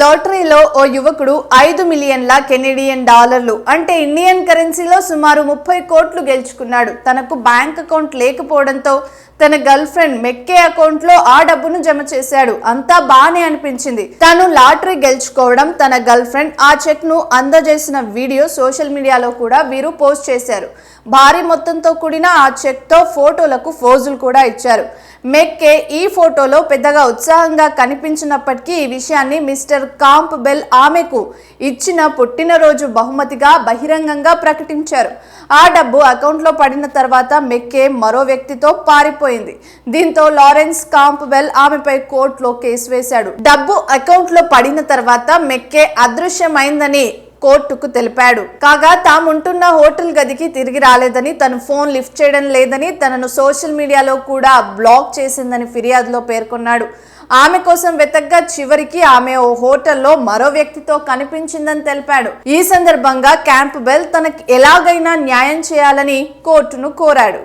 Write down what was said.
లాటరీలో ఓ యువకుడు 5 మిలియన్ల కెనడియన్ డాలర్లు అంటే ఇండియన్ కరెన్సీలో సుమారు 30 కోట్లు గెలుచుకున్నాడు. తనకు బ్యాంక్ అకౌంట్ లేకపోవడంతో తన గర్ల్ ఫ్రెండ్ మెక్కే అకౌంట్ లో ఆ డబ్బును జమ చేశాడు. అంతా బానే అనిపించింది. తను లాటరీ గెలుచుకోవడం, తన గర్ల్ ఫ్రెండ్ ఆ చెక్ ను అందజేసిన వీడియో సోషల్ మీడియాలో కూడా వీరు పోస్ట్ చేశారు. భారీ మొత్తంతో కూడిన ఆ చెక్ తో ఫోటోలకు ఫోజులు కూడా ఇచ్చారు. మెక్కే ఈ ఫోటోలో పెద్దగా ఉత్సాహంగా కనిపించినప్పటికీ ఈ విషయాన్ని మిస్టర్ కాంప్బెల్ ఆమెకు ఇచ్చిన పుట్టినరోజు బహుమతిగా బహిరంగంగా ప్రకటించారు. ఆ డబ్బు అకౌంట్లో పడిన తర్వాత మెక్కే మరో వ్యక్తితో పారిపోయింది. దీంతో లారెన్స్ కాంప్బెల్ ఆమెపై కోర్టులో కేసు వేశాడు. డబ్బు అకౌంట్లో పడిన తర్వాత మెక్కే అదృశ్యమైందని కోర్టుకు తెలిపాడు. కాగా తాముంటున్న హోటల్ గదికి తిరిగి రాలేదని, తన ఫోన్ లిఫ్ట్ చేయడం లేదని, తనను సోషల్ మీడియాలో కూడా బ్లాక్ చేసిందని ఫిర్యాదులో పేర్కొన్నాడు. ఆమె కోసం వెతకగా చివరికి ఆమె ఓ హోటల్లో మరో వ్యక్తితో కనిపించిందని తెలిపాడు. ఈ సందర్భంగా క్యాంప్బెల్ తనకు ఎలాగైనా న్యాయం చేయాలని కోర్టును కోరాడు.